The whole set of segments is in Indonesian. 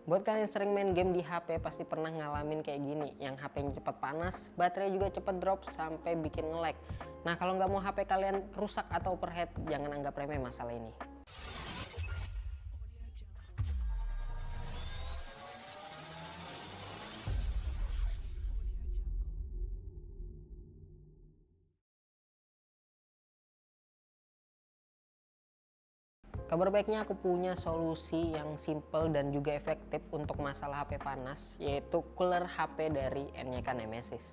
Buat kalian yang sering main game di HP pasti pernah ngalamin kayak gini, yang HP-nya cepat panas, baterai juga cepat drop sampai bikin nge-lag. Nah, kalau nggak mau HP kalian rusak atau overheat, jangan anggap remeh masalah ini. Kabar baiknya aku punya solusi yang simple dan juga efektif untuk masalah HP panas, yaitu cooler HP dari NYK Nemesis.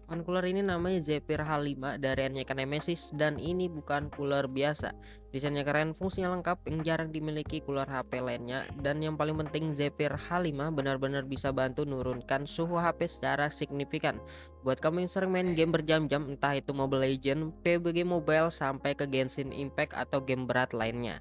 Cooler ini namanya Zephyr H5 dari NYK Nemesis dan ini bukan cooler biasa. Desainnya keren, fungsinya lengkap yang jarang dimiliki cooler HP lainnya, dan yang paling penting Zephyr H5 benar-benar bisa bantu nurunkan suhu HP secara signifikan. Buat kamu yang sering main game berjam-jam, entah itu Mobile Legends, PUBG Mobile sampai ke Genshin Impact atau game berat lainnya.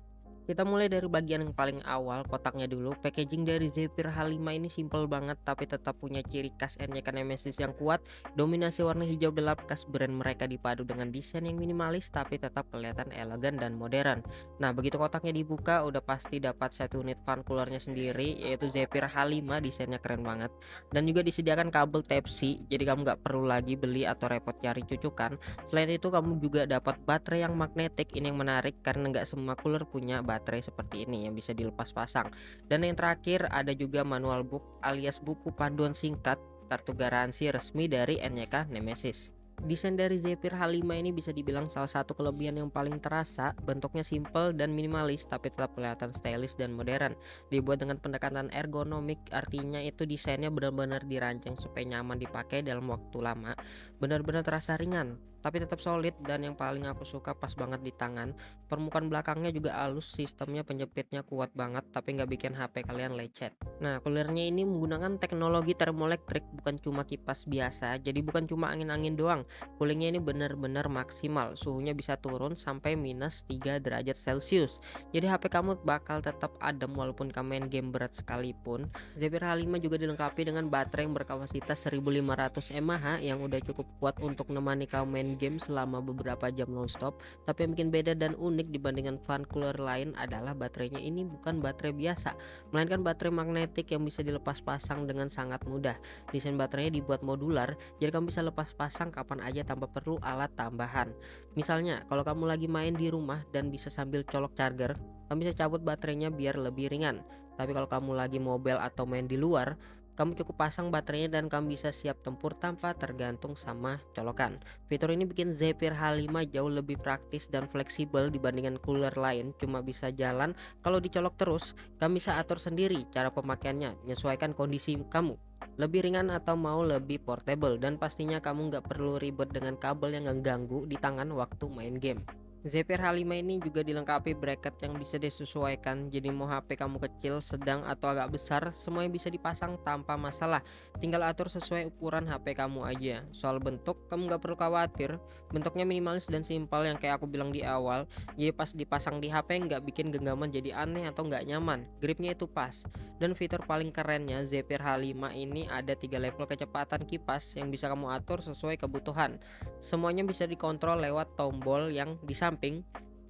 Kita mulai dari bagian yang paling awal, kotaknya dulu. Packaging dari Zephyr H5 ini simple banget tapi tetap punya ciri khas NYK Nemesis yang kuat. Dominasi warna hijau gelap khas brand mereka dipadu dengan desain yang minimalis tapi tetap kelihatan elegan dan modern. Nah, begitu kotaknya dibuka udah pasti dapat satu unit fan coolernya sendiri, yaitu Zephyr H5. Desainnya keren banget dan juga disediakan kabel Type-C, jadi kamu nggak perlu lagi beli atau repot cari cucukan. Selain itu kamu juga dapat baterai yang magnetik. Ini yang menarik karena nggak semua cooler punya baterai seperti ini yang bisa dilepas pasang. Dan yang terakhir ada juga manual book alias buku panduan singkat, kartu garansi resmi dari NYK Nemesis. Desain dari Zephyr H5 ini bisa dibilang salah satu kelebihan yang paling terasa. Bentuknya simple dan minimalis tapi tetap kelihatan stylish dan modern. Dibuat dengan pendekatan ergonomik, artinya itu desainnya benar-benar dirancang supaya nyaman dipakai dalam waktu lama. Benar-benar terasa ringan tapi tetap solid, dan yang paling aku suka pas banget di tangan. Permukaan belakangnya juga halus, sistemnya penjepitnya kuat banget tapi nggak bikin HP kalian lecet. Nah, coolernya ini menggunakan teknologi termoelektrik, bukan cuma kipas biasa, jadi bukan cuma angin-angin doang. Coolingnya ini benar-benar maksimal, suhunya bisa turun sampai minus 3 derajat Celcius. Jadi HP kamu bakal tetap adem walaupun kamu main game berat sekalipun. Zephyr H5 juga dilengkapi dengan baterai yang berkapasitas 1500 mAh yang udah cukup kuat untuk menemani kamu main game selama beberapa jam nonstop. Tapi yang bikin beda dan unik dibandingkan fan cooler lain adalah baterainya ini bukan baterai biasa, melainkan baterai magnetik yang bisa dilepas pasang dengan sangat mudah. Desain baterainya dibuat modular, jadi kamu bisa lepas pasang kapan aja tanpa perlu alat tambahan. Misalnya kalau kamu lagi main di rumah dan bisa sambil colok charger, kamu bisa cabut baterainya biar lebih ringan. Tapi kalau kamu lagi mobile atau main di luar, kamu cukup pasang baterainya dan kamu bisa siap tempur tanpa tergantung sama colokan. Fitur ini bikin Zephyr H5 jauh lebih praktis dan fleksibel dibandingkan cooler lain. Cuma bisa jalan kalau dicolok terus. Kamu bisa atur sendiri cara pemakaiannya, menyesuaikan kondisi kamu, lebih ringan atau mau lebih portable, dan pastinya kamu nggak perlu ribet dengan kabel yang mengganggu di tangan waktu main game. Zephyr H5 ini juga dilengkapi bracket yang bisa disesuaikan, jadi mau HP kamu kecil, sedang atau agak besar, semuanya bisa dipasang tanpa masalah. Tinggal atur sesuai ukuran HP kamu aja. Soal bentuk kamu nggak perlu khawatir, bentuknya minimalis dan simpel yang kayak aku bilang di awal. Jadi pas dipasang di HP nggak bikin genggaman jadi aneh atau nggak nyaman. Gripnya itu pas. Dan fitur paling kerennya, Zephyr H5 ini ada 3 level kecepatan kipas yang bisa kamu atur sesuai kebutuhan. Semuanya bisa dikontrol lewat tombol yang di samping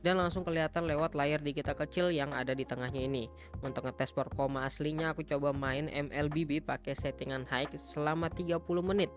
dan langsung kelihatan lewat layar digital kecil yang ada di tengahnya ini. Untuk ngetes performa aslinya, aku coba main MLBB pakai settingan high selama 30 menit.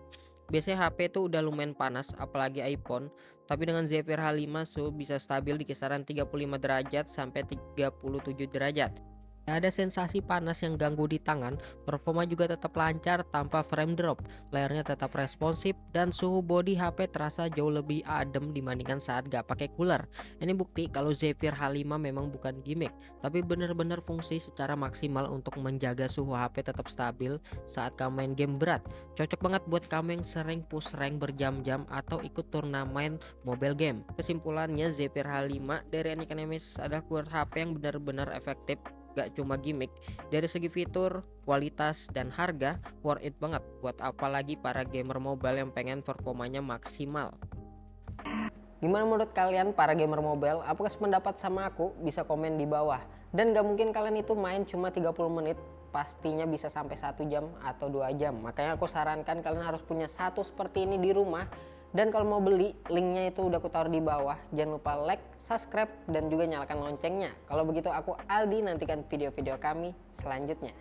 Biasanya HP itu udah lumayan panas, apalagi iPhone. Tapi dengan Zephyr H5 suhu bisa stabil di kisaran 35 derajat sampai 37 derajat. Gak ada sensasi panas yang ganggu di tangan, performa juga tetap lancar tanpa frame drop, layarnya tetap responsif, dan suhu body HP terasa jauh lebih adem dibandingkan saat gak pakai cooler. Ini bukti kalau Zephyr H5 memang bukan gimmick, tapi benar-benar fungsi secara maksimal untuk menjaga suhu HP tetap stabil saat kamu main game berat. Cocok banget buat kamu yang sering push rank berjam-jam atau ikut turnamen mobile game. Kesimpulannya, Zephyr H5 dari NYK Nemesis adalah cooler HP yang benar-benar efektif, gak cuma gimmick. Dari segi fitur, kualitas, dan harga, worth it banget buat apalagi para gamer mobile yang pengen performanya maksimal. Gimana menurut kalian para gamer mobile? Apakah sependapat sama aku? Bisa komen di bawah. Dan gak mungkin kalian itu main cuma 30 menit, pastinya bisa sampai 1 jam atau 2 jam. Makanya aku sarankan kalian harus punya satu seperti ini di rumah. Dan kalau mau beli, linknya itu udah aku taruh di bawah. Jangan lupa like, subscribe, dan juga nyalakan loncengnya. Kalau begitu aku Aldi, nantikan video-video kami selanjutnya.